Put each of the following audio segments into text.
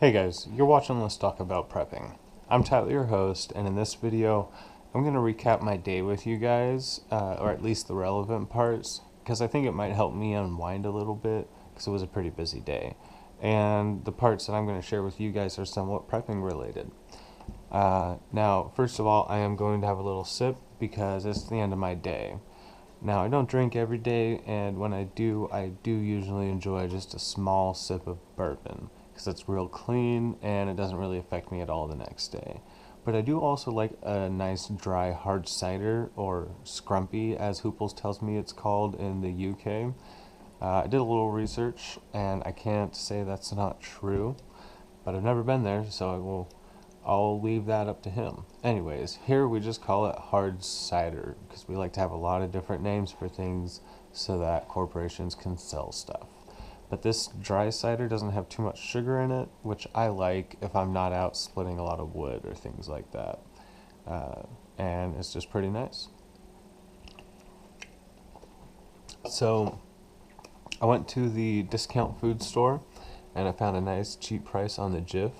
Hey guys, you're watching Let's Talk About Prepping. I'm Tyler, your host, and in this video, I'm going to recap my day with you guys, or at least the relevant parts, because I think it might help me unwind a little bit, because it was a pretty busy day. And the parts that I'm going to share with you guys are somewhat prepping related. Now, first of all, I am going to have a little sip, because it's the end of my day. Now, I don't drink every day, and when I do usually enjoy just a small sip of bourbon because it's real clean and it doesn't really affect me at all the next day. But I do also like a nice dry hard cider, or scrumpy as Hooples tells me it's called in the UK. I did a little research and I can't say that's not true, but I've never been there, so I'll leave that up to him. Anyways, here we just call it hard cider because we like to have a lot of different names for things so that corporations can sell stuff. But this dry cider doesn't have too much sugar in it, which I like if I'm not out splitting a lot of wood or things like that. And it's just pretty nice. So I went to the discount food store and I found a nice cheap price on the Jif.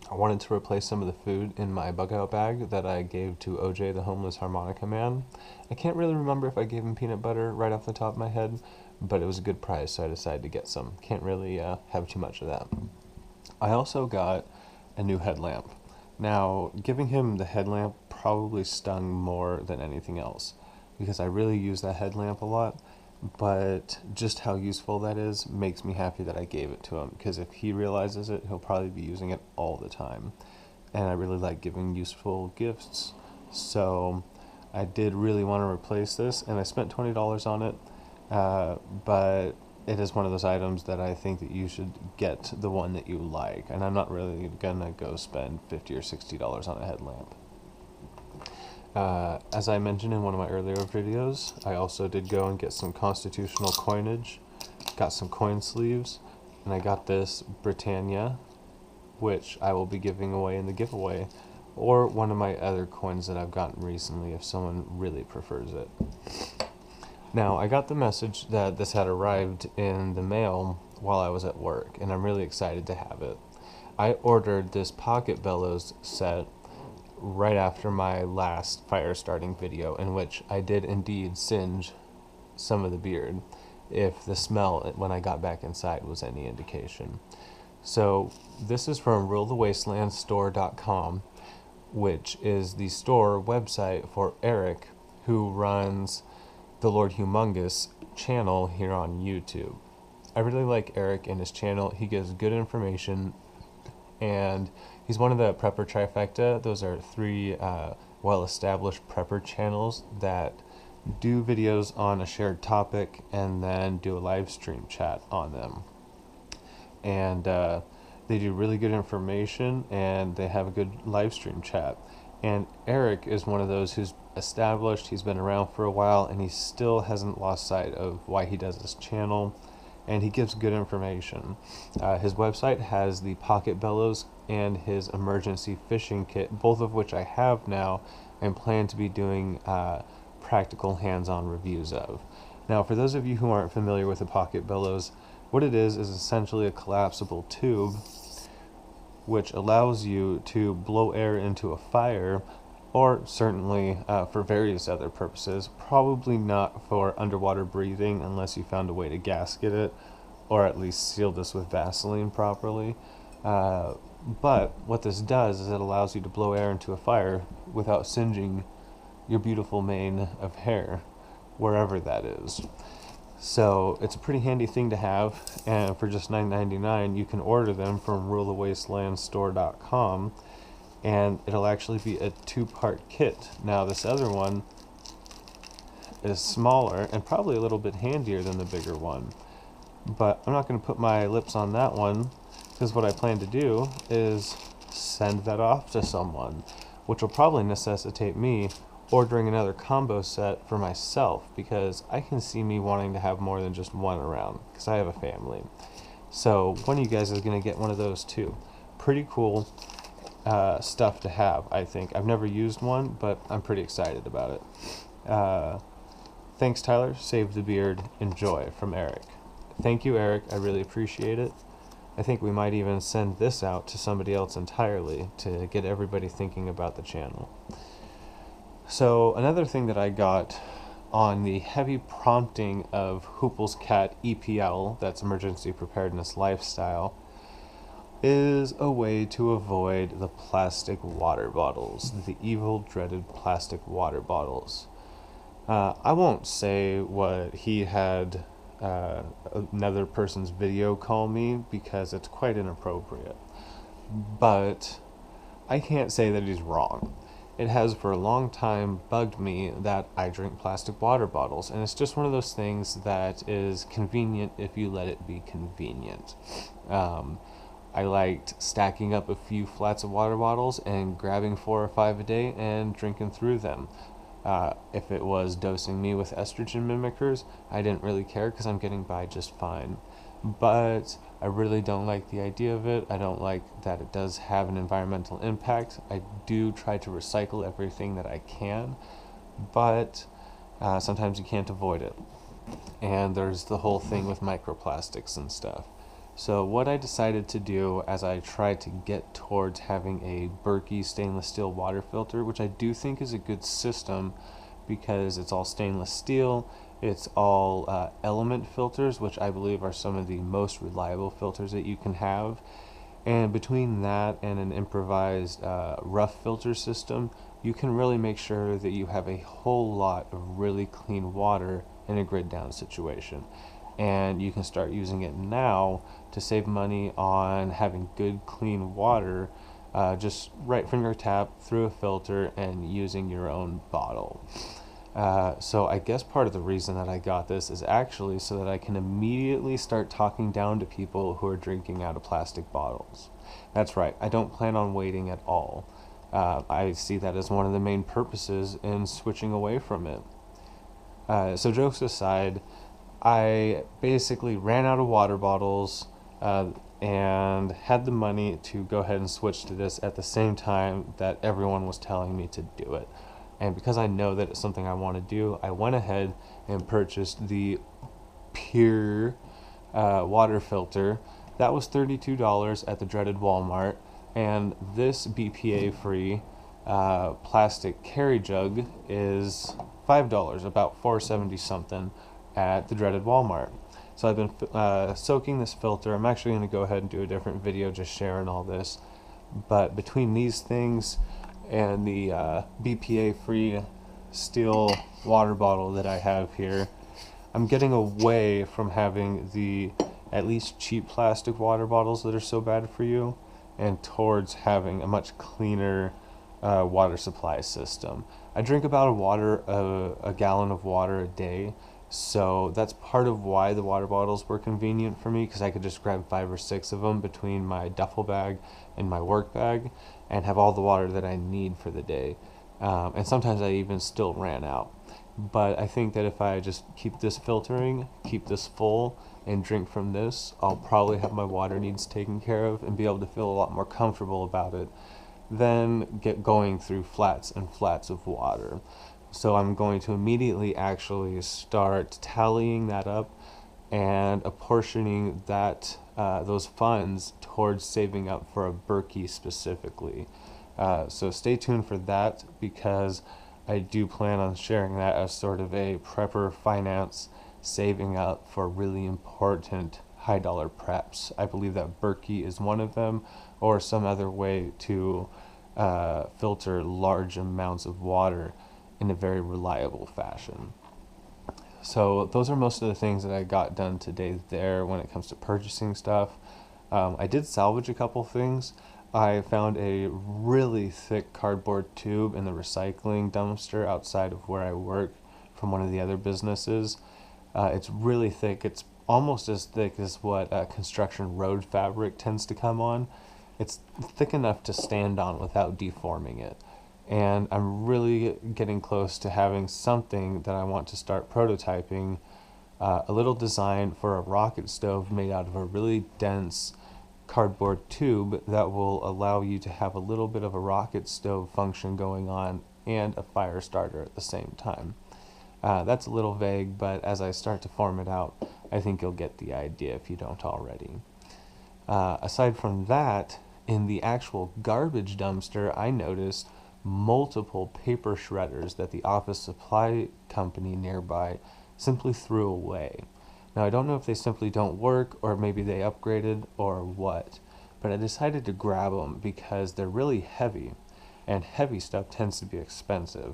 I wanted to replace some of the food in my bug out bag that I gave to OJ, the homeless harmonica man. I can't really remember if I gave him peanut butter right off the top of my head, but it was a good price, so I decided to get some. Can't really have too much of that. I also got a new headlamp. Now, giving him the headlamp probably stung more than anything else because I really use that headlamp a lot, but just how useful that is makes me happy that I gave it to him, because if he realizes it, he'll probably be using it all the time. And I really like giving useful gifts, so I did really want to replace this, and I spent $20 on it, but it is one of those items that I think that you should get the one that you like, and I'm not really gonna go spend $50 or $60 on a headlamp. As I mentioned in one of my earlier videos, I also did go and get some constitutional coinage, got some coin sleeves, and I got this Britannia, which I will be giving away in the giveaway, or one of my other coins that I've gotten recently if someone really prefers it. Now, I got the message that this had arrived in the mail while I was at work, and I'm really excited to have it. I ordered this pocket bellows set right after my last fire starting video, in which I did indeed singe some of the beard, if the smell when I got back inside was any indication. So this is from rulethewastelandstore.com, which is the store website for Eirk, who runs the Lord Humongous channel here on YouTube. I really like Eirk and his channel. He gives good information, and he's one of the Prepper Trifecta. Those are three well-established prepper channels that do videos on a shared topic and then do a live stream chat on them. And they do really good information, and they have a good live stream chat. And Eirk is one of those who's established. He's been around for a while, and he still hasn't lost sight of why he does this channel, and he gives good information. His website has the pocket bellows and his emergency fishing kit, both of which I have now and plan to be doing practical hands-on reviews of. Now, for those of you who aren't familiar with the pocket bellows, what it is essentially a collapsible tube which allows you to blow air into a fire, or certainly for various other purposes. Probably not for underwater breathing unless you found a way to gasket it, or at least seal this with Vaseline properly. But what this does is it allows you to blow air into a fire without singeing your beautiful mane of hair, wherever that is. So it's a pretty handy thing to have, and for just $9.99 you can order them from rulethewastelandstore.com, and it'll actually be a two-part kit. Now, this other one is smaller and probably a little bit handier than the bigger one, but I'm not going to put my lips on that one, because what I plan to do is send that off to someone, which will probably necessitate me ordering another combo set for myself, because I can see me wanting to have more than just one around, because I have a family. So one of you guys is going to get one of those too. Pretty cool stuff to have, I think. I've never used one, but I'm pretty excited about it. Thanks, Tyler. Save the beard. Enjoy, from Eirk. Thank you, Eirk. I really appreciate it. I think we might even send this out to somebody else entirely to get everybody thinking about the channel. So another thing that I got on the heavy prompting of Hoople's Cat EPL, that's Emergency Preparedness Lifestyle, is a way to avoid the plastic water bottles, the evil, dreaded plastic water bottles. I won't say what he had another person's video call me because it's quite inappropriate. But I can't say that he's wrong. It has for a long time bugged me that I drink plastic water bottles, and it's just one of those things that is convenient if you let it be convenient. I liked stacking up a few flats of water bottles and grabbing 4 or 5 a day and drinking through them. If it was dosing me with estrogen mimickers, I didn't really care because I'm getting by just fine. But I really don't like the idea of it. I don't like that it does have an environmental impact. I do try to recycle everything that I can, but sometimes you can't avoid it. And there's the whole thing with microplastics and stuff. So what I decided to do as I tried to get towards having a Berkey stainless steel water filter, which I do think is a good system because it's all stainless steel, it's all element filters, which I believe are some of the most reliable filters that you can have. And between that and an improvised rough filter system, you can really make sure that you have a whole lot of really clean water in a grid down situation. And you can start using it now to save money on having good clean water just right from your tap through a filter and using your own bottle. So I guess part of the reason that I got this is actually so that I can immediately start talking down to people who are drinking out of plastic bottles. That's right, I don't plan on waiting at all. I see that as one of the main purposes in switching away from it. So jokes aside, I basically ran out of water bottles and had the money to go ahead and switch to this at the same time that everyone was telling me to do it. And because I know that it's something I want to do, I went ahead and purchased the Pure water filter. That was $32 at the dreaded Walmart. And this BPA-free plastic carry jug is $5, about $4.70 something at the dreaded Walmart. So I've been soaking this filter. I'm actually going to go ahead and do a different video just sharing all this. But between these things and the BPA-free steel water bottle that I have here, I'm getting away from having the at least cheap plastic water bottles that are so bad for you and towards having a much cleaner water supply system. I drink about a gallon of water a day, so that's part of why the water bottles were convenient for me, because I could just grab 5 or 6 of them between my duffel bag and my work bag and have all the water that I need for the day. And sometimes I even still ran out. But I think that if I just keep this filtering, keep this full, and drink from this, I'll probably have my water needs taken care of and be able to feel a lot more comfortable about it than get going through flats and flats of water. So I'm going to immediately actually start tallying that up and apportioning that those funds towards saving up for a Berkey specifically. So stay tuned for that, because I do plan on sharing that as sort of a prepper finance saving up for really important high dollar preps. I believe that Berkey is one of them, or some other way to filter large amounts of water in a very reliable fashion. So those are most of the things that I got done today there when it comes to purchasing stuff. I did salvage a couple things. I found a really thick cardboard tube in the recycling dumpster outside of where I work from one of the other businesses. It's really thick. It's almost as thick as what construction road fabric tends to come on. It's thick enough to stand on without deforming it. And I'm really getting close to having something that I want to start prototyping, a little design for a rocket stove made out of a really dense cardboard tube that will allow you to have a little bit of a rocket stove function going on and a fire starter at the same time. That's a little vague, but as I start to form it out, I think you'll get the idea if you don't already. Aside from that, in the actual garbage dumpster, I noticed multiple paper shredders that the office supply company nearby simply threw away. Now, I don't know if they simply don't work, or maybe they upgraded, or what, but I decided to grab them because they're really heavy, and heavy stuff tends to be expensive.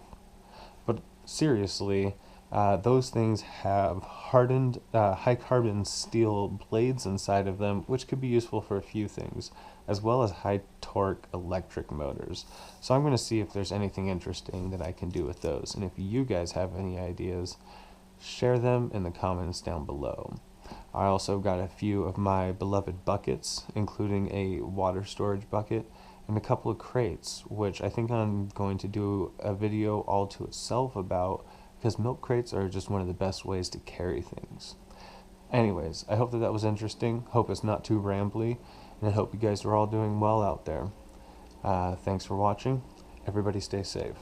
But seriously, those things have hardened, high carbon steel blades inside of them, which could be useful for a few things, as well as high torque electric motors. So I'm going to see if there's anything interesting that I can do with those. And if you guys have any ideas, share them in the comments down below. I also got a few of my beloved buckets, including a water storage bucket and a couple of crates, which I think I'm going to do a video all to itself about, because milk crates are just one of the best ways to carry things. Anyways, I hope that was interesting. Hope it's not too rambly, and I hope you guys are all doing well out there. Thanks for watching. Everybody stay safe.